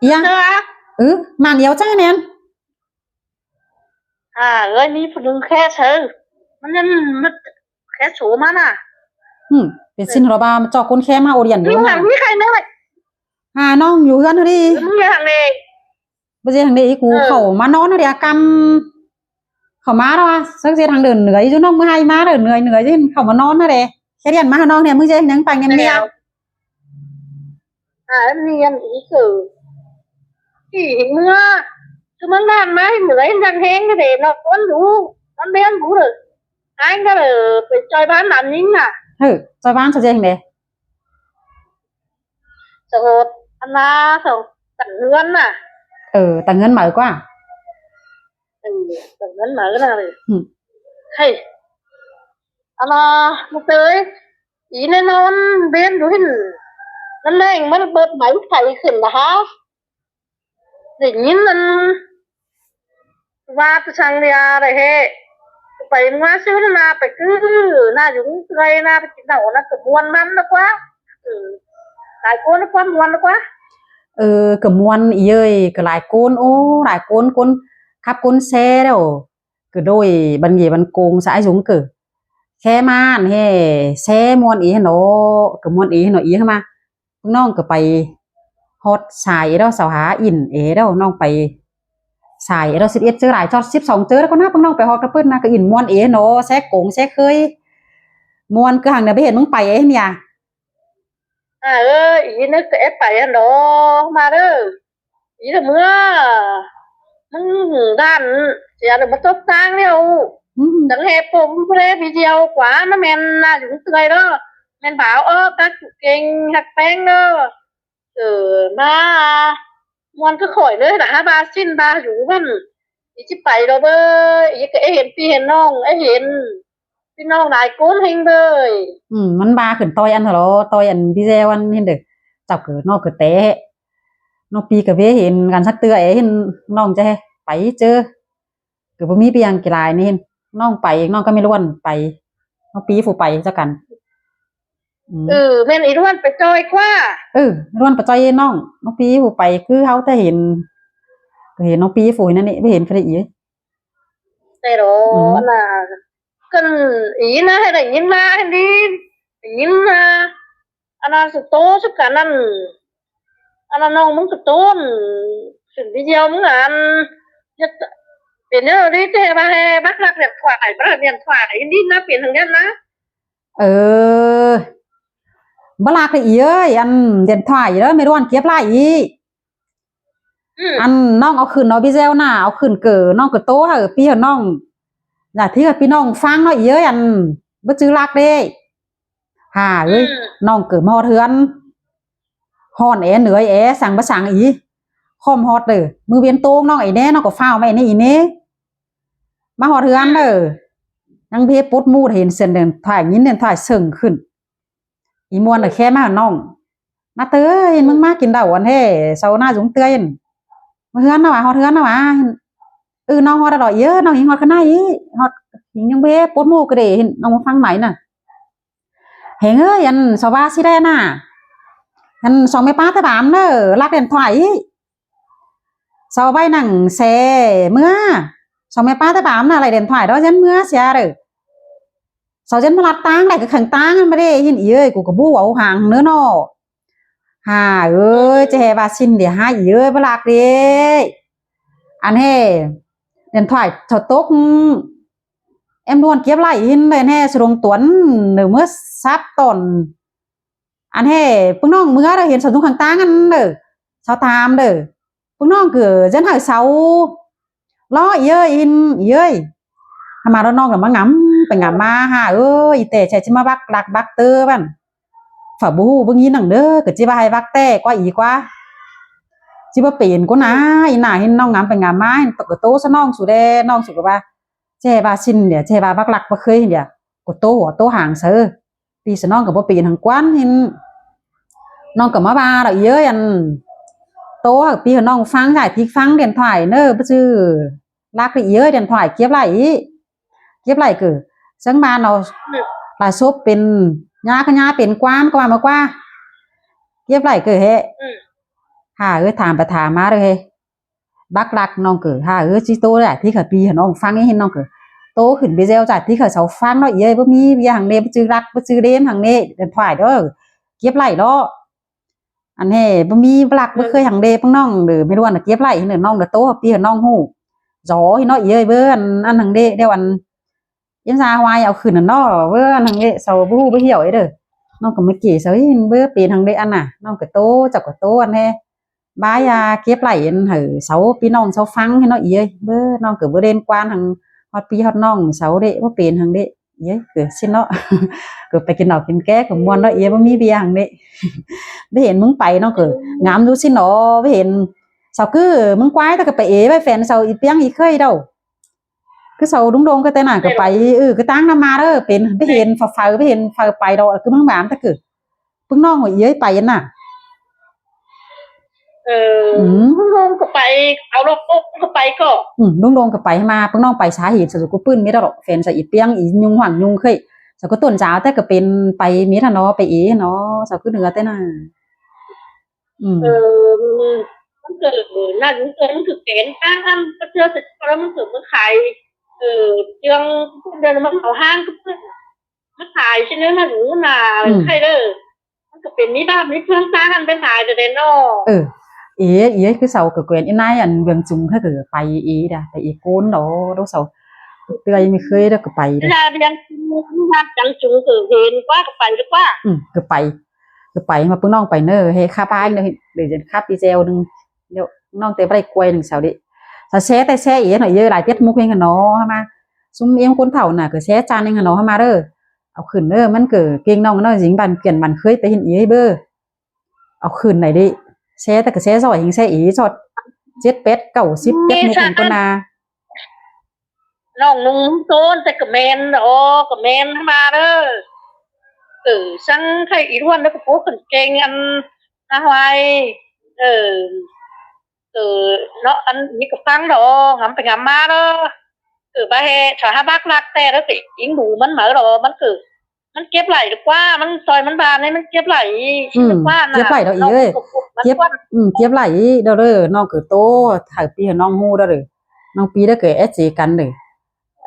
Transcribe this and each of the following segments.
ยังmang yếu chắc nè ơi mi phụ nữ khe sơมันมันแค่สูมันอ่ะเป็นสินเราบ้าจอกคนแค่มาโอเดียนอยู่นะมีใครเนยน้องอยู่กันดิมึงยังไงbây giờ thằng đấyกูkhẩu má nó đi cầm khẩu má đó sáng giờ thằng đường nửa chứ nó mới hai má rồi nửa chứ khẩu má nó đấy cái điện má nó này mới chơi nhắn tay em nghe em nghe ý sử chỉ mưa chứมึงนั่นไหมเหมือนยังแห้งก็เด็กnó vẫn đủ nó đen đủ rồi anhก็เลยไปจอยบ้านนั่นยิ่งน่ะจอยบ้านsao chơi thằng đấy sờ anh na sờ tận ngân à tận ngân mở quá tận ngân mở cái này hay anh một tới ý nên nó bên đủ hình nó lên mới bớt máy thầy khẩn là hả để nhìn nó và từ sang nhà này hệ phải ngoa xíu là phải cứ là chúng gây là cái đầu nó cứ buồn mắn nó quá lại cuốn nó quá buồn nó quá cái muôn ý ơi cái lại cuốn lại cuốn khắp cuốn xe đâu cái đôi bằng gì bằng cuồng sải dũng cử khe man he xe muôn ý nó cái muôn ý nó ý màน้องก็ไปฮอดสายแล้วสาวหาอินแล้วน้องไปสายแล้ว11เจอหลายจอด12เจอแล้วก็น่าเพิ่งน้องไปฮอดกระเปิ้นนะก็อินม่วนเนาะแซกโกงแซกเคยม่วนคือหังเนี่ยไปเห็นมึงไปเนี่ยอีนึกก็ไปเนาะมาเด้ออีเมื่อมึงด้านเสียเดี๋ยวมาตบทางเนี่ยดังเฮผมเพลวิดีโอกว่านะแม่นน่าอยู่เตยเด้อแม่นbảo các chủ kinh hạt bánh đó mà ngoan cứ khỏi nữa đã ba xin ba rủ văn ý chứ phải rồi bơi ý cái hiện tiền non ấy hiện tiền non này cuốn hình bơi มันบาขึ้นต่อยอันเหรอต่อยอันพี่แจวันเห็นเด้อจับเกิดนอกเกิดเตะนอกปีกับเวเห็นกันสักเตือเห็นน้องจะไปเจอเกิดบ่มีเปียงกี่ลายนี่เห็นน้องไปน้องก็ไม่ล้วนไปน้องปีฝูไปเจ้ากันแม่นอีล้วนไปจอยกว่าล้วนไปจอยน้องปีฝูไปคือเขาแต่เห็นน้องปีฝูนั่นนี่ไม่เห็นใครอีกแต่หรอน่ะกันอีนะให้ได้ยินมาให้ดียินมาอันนั้นสุดโตสุดกันนั่นอันนั้นน้องมึงสุดโตสุดวิดีโอมึงอ่านเปลี่ยนเรื่องนี้เจ้าบ้าให้บักรักเรียบถ่ายบักรักเรียบถ่ายนี่นะเปลี่ยนทางนั้นนะบ้าลากเลยอันเด่นถ่ายแล้วไม่รู้อันเก็บไรอันน้องเอาคืนน้องพี่เจ้าหน้าเอาคืนเกิดน้องเกิดโตเหรอพี่เหรอน้องอยากที่กับพี่น้องฟังน้อยอันบ่จื้อรักเด้น้องเกิดมาเทือนฮ้อนเหนื่อยสั่งบ่สั่งอีคอมฮอดเด้อมือเวียนโตงน้องไอ้แน่น้องก็ฟ้าวมาไอ้นี่อีเน่มาฮอดเทือนเด้อยังเพปดมูดเห็นเส้นเดินถ่ายยินเดินถ่ายเสิงขึ้นอีมวนน่ะแค่มาน้องนาเตยมึงมากินดาวอันเฮ้เซาหน้าจุงเตยมาเทือนนะว่าฮอดเทือนนะว่าน้องฮอดอร่อยเยอะน้องยิงฮอดข้างในฮอดยิงยังเพปดมูดก็ได้เห็นน้องมาฟังไหมน่ะเห็นอันสาวาสิได้น่ะอันสองไม่ป้าตะบามเด้อรักเด่นถ่ายสาวใบหนังแซ่เมื่อสองไม่ป้าตะบามน่ะอะไรเด่นถ่ายđóฉันเมื่อเสียเด้อsao dân mặt tang lại cái khẩn tang mà đây hiện ý ơi của cái bố áo hàng nữa nó ơi che bà xin để hai ý ơi bà lạc đi anh hè điện thoại thật tốt em luôn kiếp lại in lên hè sử dụng tuấn nửa mới sát tòn anh hè phương non mưa rồi hiện sử dụng khẩn tang anh nữa sao tham nữa phương non cửa dân hỏi sáu lo ý ơi in ý ơi mà nó non là mà ngắmไปงามมาแต่ใช่จิมาบักลักบักเตอร์บ้านฝาบูบึงยินหนังเด้อก็จิว่าให้บักแต่กว่าอีกว่าจิว่าเปลี่ยนก็นะอีหน้าเห็นน้องงามไปงามมาเห็นตกโตซะน้องสุดน้องสุดก็ว่าแช่บาซินเนี่ยแช่บาบักลักบ่เคยเนี่ยก็โตหัวโตห่างเซอปีซะน้องก็บ่เปลี่ยนทางกวนเห็นน้องก็มาบาดอกเยอะอันโตปีน้องฟังถ่ายพริกฟังเด่นถ่ายเน้อบ่ซื่อลากไปเยอะเด่นถ่ายเก็บlại cứ sáng ban nào là shop bên nhà cái nhà bên quan qua mà qua tiếp lại cứ hệ ถามไปถามมาเลยbác lạc non cử chỉ tô lại thì khởi pi nó phang ấy non cử tô khẩn bây giờ giải thì khởi sáu phang nó ấy bữa mi bây hàng đêm chữ lạc bữa chữ đêm hàng đêm điện thoại đó kiếp lại đó anh hè bữa mi lạc bữa khơi hàng đêm bữa non đểไม่รู้อันkiếp lại nữa non để tô hợp pi non hủ gió thì nó ấy bữa ăn hàng đêm đeo ăn yếm ra hoàiเอาขึ้นnó bữa ăn hàng đêm sau bữa hiểu ấy rồi non còn mấy kỳ sau bữa tiền hàng đêm ăn à non cái tô chọc cái tô anh hè bái kiếp lại hử sáu pi non sáu phăng hay nó ý ơi bữa non cứ bữa đêm quan hàng hot pi hot non sáu đệ bữa tiền hàng đệ ấy cứ xin nó cứ phảiกิน nàoกินแก้của muôn nó ý bữa mi bia hàng đệไม่เห็นมึงไปnó cứ ngắmดูxin nóไม่เห็นsao cứมึงquái ta cứไปế với fan saoอีเปียงอีเคยđâu cứ sao đúng đông cái tên nào cứไปcứตั้งน้ำมาเด้อเป็นไม่เห็นฝ่าไม่เห็นฝ่าไปđâu cứมึงบามta cứพึ่งน้องหัวýไปน่ะน้องก็ไปเอารถก็ไปก็ลุงโดงก็ไปมาเพิ่งน้องไปสาเหตุสุดก็ปื้นไม่ได้หรอกแฟนใส่อีเปียงอียุงหวังยุงเคยสักก็ต้นเจ้าแต่ก็เป็นไปมีท่านเนาะไปอีเนาะสักก็เหนือแต่น่ะมันเกิดนั่นมันคือเกณฑ์ตั้งอันก็เจอเสร็จแล้วมันคือมันขายเจืองเดินมันเอาห้างก็มันขายใช่ไหมมันหนูนาใครเด้อมันก็เป็นนิด้าไม่เพื่อนตั้งอันเป็นขายแต่เดนเนาะý cứ sau cái quyền nay anh vườn chung hay cứไปý đãไปอีcôn đó đâu sau tươi mới khơi đó cứไปra đi ănจังchungคือเห็นกว่าก็ไปดีกว่าcứไปมาเพิ่งน้องไปเนอะให้ค่าบ้านเนอะเดี๋ยวค่าปีเจลนึงเดี๋ยวน้องเตะไปกล้วยหนึ่งเสาดิถ้าแช่แต่แช่อีหน่อยเยอะหลายเทียมุกเองกันเนาะมาซุ้มเอ็มคนเฒ่าน่ะก็แช่จานเองกันเนาะมาเด้อเอาขึ้นเด้อมันเกิดเก่งน้องเนาะหญิงบันเปลี่ยนบันเคยไปเห็นอีเบอร์เอาขึ้นไหนดิแช่แต่ก็แช่ซอยหิงแช่อีสด7 เป็ด 9 10เป็ดมุกคนนาน้องนุ่งโซนแต่ก็แมนก็แมนมาเด้อสั่งใครอีรวนแล้วก็โป๊กเก่งอันนะไว้nó ănมีกับฟังดอกงำไปงำมาเด้อไปถ้าบักลักแต่แล้วก็ยิงดูมันเหมือดอกมันคือมันเก็บไหลดีกว่ามันซอยมันบานนี่มันเก็บไหลดีกว่านะเก็บไหลดอกอีเอ้ยเก็บไหลเด้อน้องคือโตถ่ายปีน้องฮู้เด้อน้องปีได้เกิด SC กันเด้อ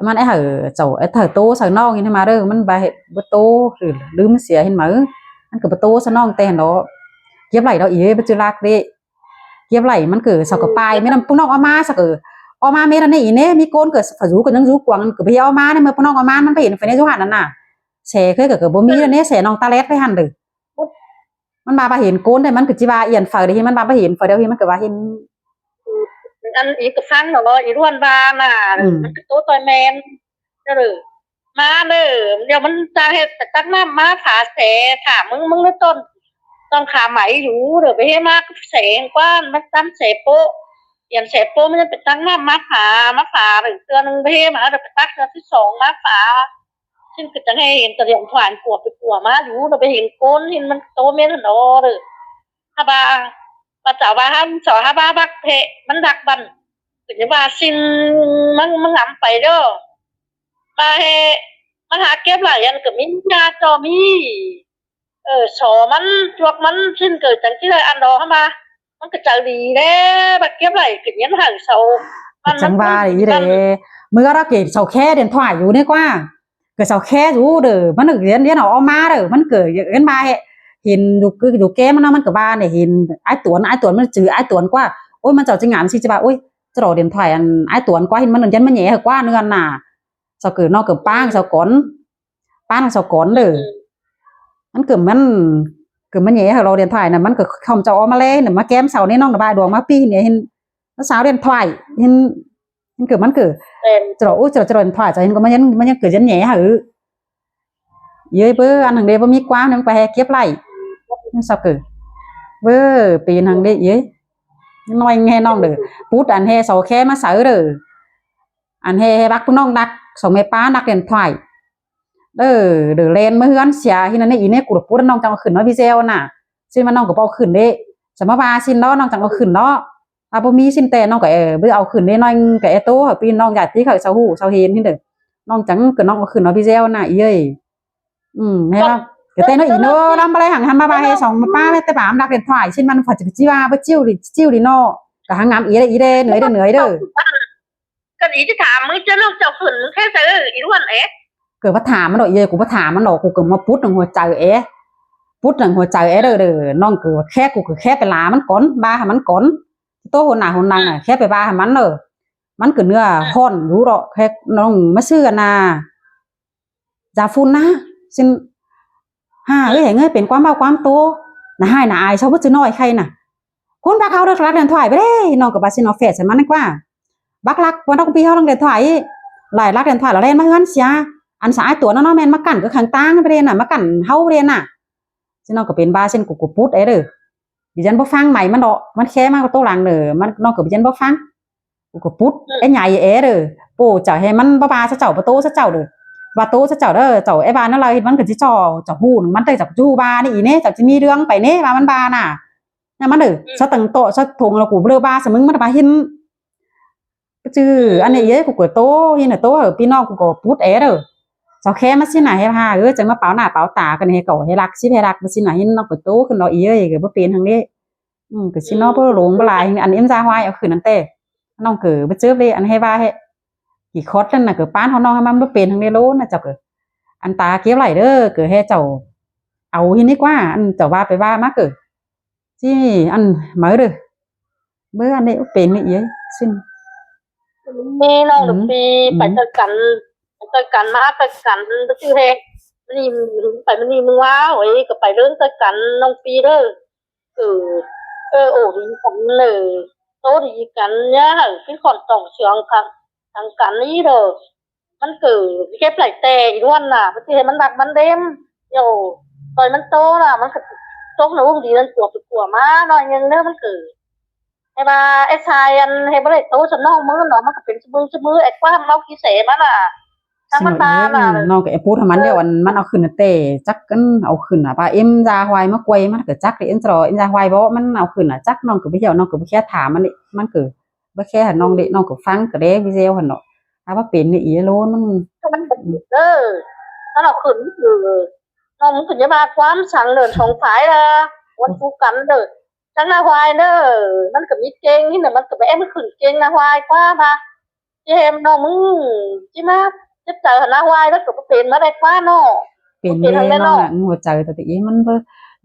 มันไอ้เจ้าไอ้โตใส่น้องนี่มาเด้อมันบ่บ่โตหรือลืมเสียเห็นมั้ยมันก็บ่โตซะน้องแต่เนาะเก็บไหลดอกอีเอ้ยบ่จือลักเด้เก็บไหลมันคือสักกับปลายไม่นำปุ่นน้องเอามาสักเอามาเมรันนี่อีเน่มีโกนเกิดฝาจูกับยังจูกวางกับพี่เอามาเนี่ยเมื่อปุ่นน้องเอามามันไปเห็นไฟในจูหันนั่นน่ะแฉเคยกับบ่มีแล้วเนี่ยแฉน้องตาเล็ดไปหันเด้อมันมาเห็นโกนได้มันคือจิบาเอียนฝาเดียวมันมาเห็นฝาเดียวมันก็ว่าเห็นอันอีกฟังเนาะอีร่วนบาน่ะมันคือตัวต่อยแมนเด้อมาเด้อเดี๋ยวมันจะเฮ็ดตักน้ำมาผาแฉถามมึงในต้นต้องขาไหมอยู่เดี๋ยวไปให้มากเสงกว้านมันตั้งเสโปอย่างเสโปมันจะเป็นตั้งหน้ามาผาหรือเตือนนึงไปให้มาเดี๋ยวไปตั้งเตือนที่2มาผาซึ่งก็จะให้เห็นตะเลียงผ่านกลัวไปกลัวมาอยู่เดี๋ยวไปเห็นโกนเห็นมันโตเมนหนอเลยฮาบาปะจ๋าบาฮันสอฮาบาบักเพมันดักบันถึงจะว่าซินมันงำไปเด้อมาให้มันหาเก็บหลายยันกับมินยาจอมีสอมันจวกมันสิ้นเกิดจากที่ไรอันดอเข้ามามันก็จะดีแน่บักเก็บไหลขึ้นยันห่างเสาจังว่าดีเลยเมื่อเราเกิดเสาแค่เดินถ่ายอยู่เนี่ยกว่าเกิดเสาแค่อยู่เด้อมันเรียนเอามาเด้อมันเกิดเห็นมาเห็นอยู่แก้มันมันกับบ้านเนี่ยเห็นไอ้ตัวมันจือไอ้ตัวกว่าโอ้ยมันเจ้าจริงงามสิจะว่าโอ้ยจะรอเดินถ่ายอันไอ้ตัวกว่าเห็นมันยันมันแย่กว่าเนื้อน่ะเสาเกิดนอกเกิดป้างเสาก้อนเสาก้อนเด้อมันเกิดมันแย่เราเรียนถ่ายน่ะมันก็คำจะออกมาเลยน่ะมาแก้มเสานี่น้องระบายดวงมาปีเนี่ยเห็นสาวเรียนถ่ายเห็นมันเกิดจะเราจะเรียนถ่ายจะเห็นก็มันยังเกิดยันแย่หรือเย้เบ้ออันหนึ่งเดียวบ่มีกว้างนึงไปเก็บไหลยังสักเกิดเบ้อปีหนึ่งเดียวเย้น้อยแง่น้องเด้อพูดอันเฮเสาแค่มาเสาเด้ออันเฮรักพวกน้องรักสองแม่ป้านักเรียนถ่ายเดือเลนเมื่อเฮือนเสียที่นั่นนี่อีเนี่ยกูพูดน้องจังขึ้นเนาะพี่เซลน่ะซึ่งมันน้องก็เอาขึ้นเด้สมมาสินเนาะน้องจังเอาขึ้นเนาะบ่มีสินแต่น้องก็บ่เอาขึ้นได้น้อยก็โตปีน้องญาติเขาเซาฮู้เซาเห็นนี่เด้อน้องจังก็น้องเอาขึ้นเนาะพี่เซลน่ะอีเอ้ยแม่ว่า cái tên nó ý nó làm bài hàng ba hay xong mà ba tay bám đặt điện thoại trênมันphải chỉ ba với chiêu đi nó cả hàng ngắm ý đây nưới đó cái ýที่ถามมึงจะลูกเจ้าขืนมึงแค่เจออีล้วนเอ๊ะ เกิดว่าถามมันหน่อยเย่กูว่าถามมันหน่อยกูเกิดมาปุ๊ดหนึ่งหัวใจปุ๊ดหนึ่งหัวใจเด้อน้องเกิดแค่กูคือแค่ไปลามันก้นบ้าให้มันก้นโตคนหนาคนนั้นแค่ไปบ้าให้มันมันเกิดเนื้อห่อนรู้หรอกแค่น้องมาซื้อกันนะจ่าฟุ้นนะซึ่งเงี้ยเป็นความเบาความโตนะให้นะอายชาวบ้านจะน้อยใครน่ะคนบ้าเขาเลิกรักเดินถอยไปเลยน้องกับบาซินอเฟสใช่ไหมนั่นกว่าบักรักวันต้องปีเขาต้องเดินถอยหลายรักเดินถอยเราเล่นมาเฮือนเสียอันสายตัวน้องแมนมากันก็ขังตั้งไปเรียนน่ะมากันเฮาเรียนน่ะซึ่งน้องก็เป็นบ้าเส้นกูพูดเด้อดิฉันบ่ฟังใหม่มันดอกมันแค่มากกว่าโตหลังเด้อมันน้องก็ดิฉันบ่ฟังกูพูดไอ้ใหญ่เด้อปู่จะให้มันบ้าซะเจ้าประตูซะเจ้าเด้อว่าโตซะเจ้าเด้อเจ้าไอ้บ้านนั่นเลยมันก็สิจ่อหูมันได้จากจูบ้านี่อีเนี่ยจากสิมีเรื่องไปเนี่ยว่ามันบ้าน่ะนั่นมันเด้อซะตั้งโตซะทงแล้วกูเบลอบ้าซะมึงมันบ้าหินจื้ออันนี้เย้กูก็โตหินน่ะโตพี่น้องกูก็พูดเด้อเจ้าแค่มาสิไหนให้พาจังมาเป๋าหน้าเป๋าตากันให้เก่าให้รักสิให้รักมาสิไหนหินน้องก็โตขึ้นดอกอีเอ้ยก็บ่เป็นทางนี้ก็สิน้องบ่หลงบ่หลายอันเอ็มซาฮวายเอาคืนนั่นเต้น้องก็บ่เจอเลยอันให้ว่าให้กี่คอดนั่นน่ะก็ป้านเฮาน้องให้มันบ่เป็นทางนี้โลน่ะเจ้าก็อันตาเก็บไหลเด้อก็ให้เจ้าเอาหินดีกว่าอันเจ้าว่าไปว่ามาก็สิอันมื้อเด้อเบิ่อันนี้เป็นนี่เอ้ยซึ่งมีน้องหรือปีไปเจอกันมาเจอกันชื่อเฮมันนี่ไปมันนี่มึงว้าโอ้ยก็ไปเรื่องเจอกันน้องปีเด้อโอ้ดีกันเลยโตดีกันเนี่ยพี่ขอนต่องเชียงทางกันนี้เด้อมันคือเก็บไหลแต่อีล้วนน่ะมันสิให้มันดักมันเด้มโย่ตอนมันโตน่ะมันก็โตหนูดีนั่นตัวมาหน่อยนึงเด้อมันคือไอ้บ่าไอ้ชายอันให้บ่ได้โตซะน้องมึงเนาะมันก็เป็นมือไอ้ความเมาขี้เสมันน่ะทางมันตาน่ะน้องก็ไอ้พูดให้มันเดี๋ยวมันเอาขึ้นน่ะเต้จักกันเอาขึ้นน่ะว่าเอ็มจาฮวายมากวยมันก็จักเอ็มจอเอ็มจาฮวายบ่มันเอาขึ้นน่ะจักน้องก็บ่เหี่ยวน้องก็บ่แค่ถามมันนี่มันก็บ่แค่ให้น้องเด้น้องก็ฟังก็เด้วิเซลหั่นเนาะถ้าว่าเป็นนี่อีโลมันถ้าเราขึ้นคือน้องมึงขึ้นจะมาความสั่งเดินสองฝ่ายล่ะวันกูกันเด้อจังนาฮวายเด้อมันก็มีเก่งนี่น่ะมันก็ไปมันขึ้นเก่งนาฮวายกว่ามาเจมน้องมึงจิมาจะเจอนาฮวายแล้วก็เป็นมาได้กว่าเนาะเป็นแน่น้องน่ะหัวใจแต่อีมันบ่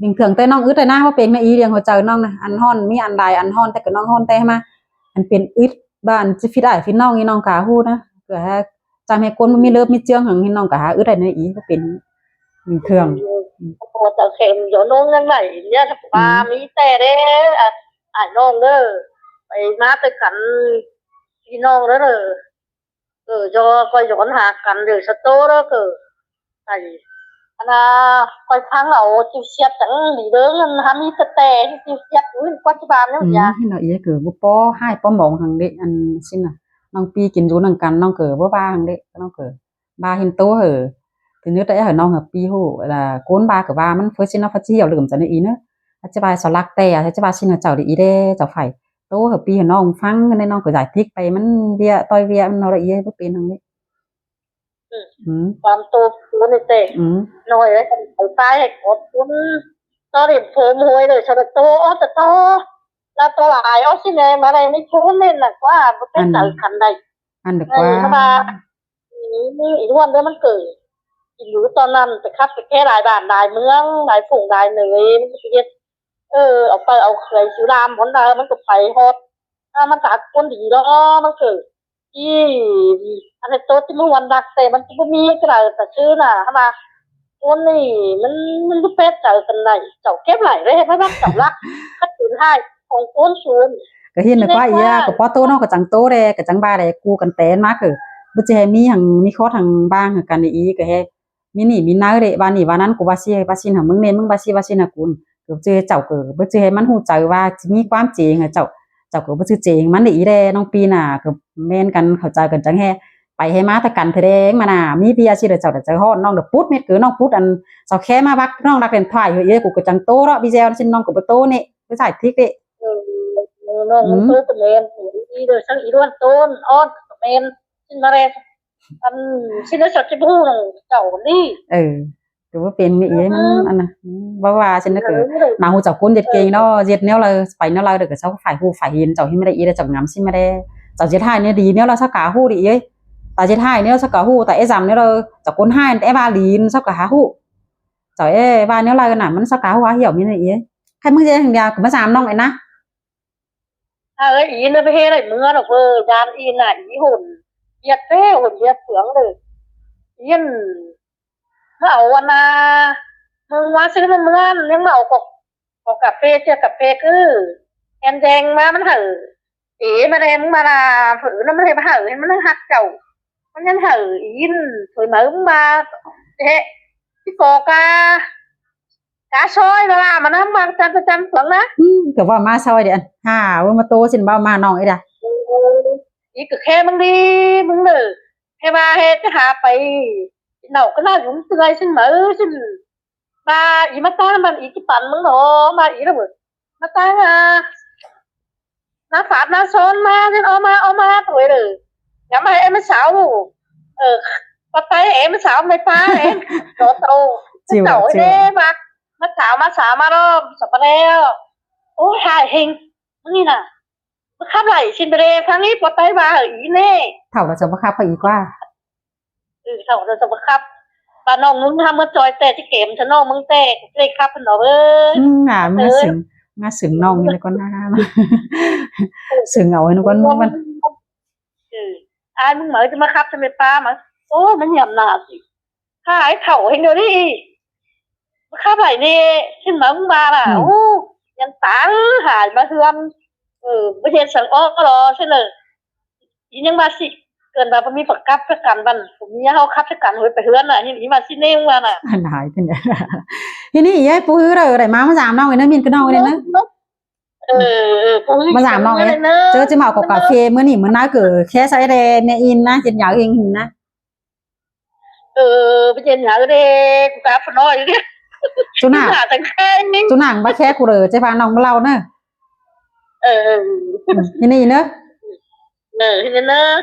bình thườngแต่น้องอึดแต่นะว่าเป็นอีเรียงหัวใจน้องน่ะอันฮ้อนมีอันใดอันฮ้อนแต่ก็น้องฮ้อนแต่มาอันเป็นอึดบ้านสิฟิดอ้ายฟิดน้องอีน้องกะฮู้นะก็ให้จำให้คนบ่มีเลิฟมีเจืองหังให้น้องก็หาอึดได้ในอีก็เป็นเครื่องพอจะเข็มเดี๋ยวน้องยังไงเนี่ยปลามีแต่เด้น้องเด้อไปมาแต่กันพี่น้องเด้อdo coi dọn hạt cắn được sao tốt đó cờ này anh coi tháng nào chịu xét chẳng bị đớn ham ít tè chịu xét úi quá chứ bàn nữa dạ khi nào ý cờ bố po hai po mỏng hàng đệ anh xin àน้องปีกินจูนังกันน้องเกิดบ่บ้าหังเด้น้องเกิดบ้าหินโตเหอทีนี้ได้เหรอน้องเหอปีฮู้là cuốn ba của baมันเฟิร์สซินอฟัจิเหี่ยวลืมจังอีเนอะอธิบายสลักแต่อธิบายสินะเจ้าดิอีเด้เจ้าไฟโตเหอปีเหอน้องฟังในน้องก็giải thíchไปมันเวียต่อยเวียมันเอาละอีบ่เป็นหังเด้ความโตตัวนี่เตะหน่อยแล้วเอาตายให้กดคุณตอนนี้เพิ่มหวยเลยชอบโตอ๋อแต่โตแล้วตัวหลายอ๋อสิแม่มาได้ไม่คุ้มเล่นน่ะว่าบ่เป็นใจคันใดอันเด็กว่านี่อีกวันเด้อมันเกิดอยู่ตอนนั้นไปคับไปแค่หลายบ้านหลายเมืองหลายฝูงหลายเหนื่อยมันก็เฮ็ดเอาไปเอาเคยสิรามผลได้มันก็ไปฮอดมันตัดคนดีแล้วมันเกิดที่อันนี้โตที่เมื่อวันดักแต่มันบ่มีกระแต่ชื่อน่ะมาคนนี่มันบ่เป็ดเจอกันได้เจ้าเก็บไหลได้ไม่รับเจ้ารักก็ถือให้ของคนสูงก็เห็นว่าอีก็พอโตเนาะก็จังโตแดก็จังบ้าแดกูกันแตนมาคือบ่สิให้มีหังมีข้อทางบ้างกันอีก็ให้มีนี่มีนาเด้บ้านนี้บ้านนั้นกูว่าสิให้ว่าสิหามึงเน่มึงว่าสิหากูก็สิให้เจ้าก็บ่สิให้มันฮู้ใจว่าสิมีความจริงเจ้าก็บ่สิจริงมันอีแดน้องปีน่ะก็แม่นกันเข้าใจกันจังแฮไปให้มาแต่กันเถแดงมาน่ะมีเบียสิเด้อเจ้าจะฮ้อนน้องเด้อปุ๊ดเม็ดคือน้องปุ๊ดอันเจ้าแค่มาบักน้องรักเล่นถ่ายอยู่กูก็จังโตเนาะพี่แจวซิน้องก็บ่โตนี่ไปใส่ทิกเด้น้องโตตะเมนอีเด้อซังอีด้วนต้นอ้อนตะเมนสิมาแลอันสิได้สักสิฮู้เจ้านี่ คือว่าเป็นมีมันอันน่ะว่าฉันนึกnào hồ chảo côn diệt kề nó diệt nếu là phải nó là được cái sao phải hu phải hiền chảo hiênไม่ได้อีchảo ngắm xinไม่ได้chảo diệt haiเนี่ยดีnếu là sao cả hu đi ấy tại diệt hai nếu sao cả hu tại giảm nếu là chảo côn hai tại ba lín sao cả há hu chảo ấy ba nếu là cái nàoมันsao cả hu hiểu như này ấy hayมึงจะอย่างเดียวก็มาgiảmน้องไอ้นะ ý nó về lại mưa nó vơ gian in là ý hồn diệt thế hồn diệt sướng rồi yên nó ởวันน่ะมึงว่าซื้อมันเมื่อเลี้ยงเมาก็กาแฟเจ้ากาแฟคือแอนแดงมามันเหอะอีมาแดงมาละฝืนมันให้มาเหอะมันนั่งหักเจ้ามันยังเหอะอินสวยเหมือนมาเฮ้ที่โกcá soi là mà nó mang trăm phượng đó kiểu vào ma soi điện hà mà tô xin bao ma nòng ấy đã ý cực kheมึงđiมึงnữ khe ba he cái hàไปnào cái nào cũng tươi xin mở xin ba ý mắt ta mà ý cáiปั่นมึงnó mà ý là mắt ta nó phạt nó son ma nên ô ma tuổi rồi nhắm mà em mới xảo bắt tay em mới xảo mày pha em đồ tàu cái tàu ấy đấy mà nó xảo mà đó sập đây ôi hài hình như nào nó khắp lại xin bê tháng ít bắt tay ba ở ý nè thảo là chồng khắp phải ý qua thảo là chồng khắp bà nong muốn ham mất trôi tè thì kém cho nong mưng tè cái khắp nó ơi ngà sừng nong như là con sừng ngầu nó conมันaiมึงmở cho mà khắp cho mày pa mà ô nó nhầm nào gì hai thảo hình rồi đi khắp lại đi xin mở ba là ôยังตาหายมาเฮือนประเทศสังอ้อก็รอใช่เลยยังมาสิเกินมามีประกับประกันบันผมมีเฮาคับประกันไว้ไปเฮือนน่ะนี่มาสิเน่งว่าน่ะอันหายเป็นไงทีนี้ไอ้ปูฮื้อเลยได้มาgiảmน้องไอ้นะมินก็น้องไอ้นะมาgiảmน้องไอ้เจอจะมากับกาแฟเมื่อนี่มื้อน้าเกิดแค่ใช้ได้แม่อินนะจินยาวเองนะไปเจนหาเด้กูกาฟน้อยเนี่ยchú nàng ba khe của đời chơi pha nòng lâu nữa như này nữa như này nữa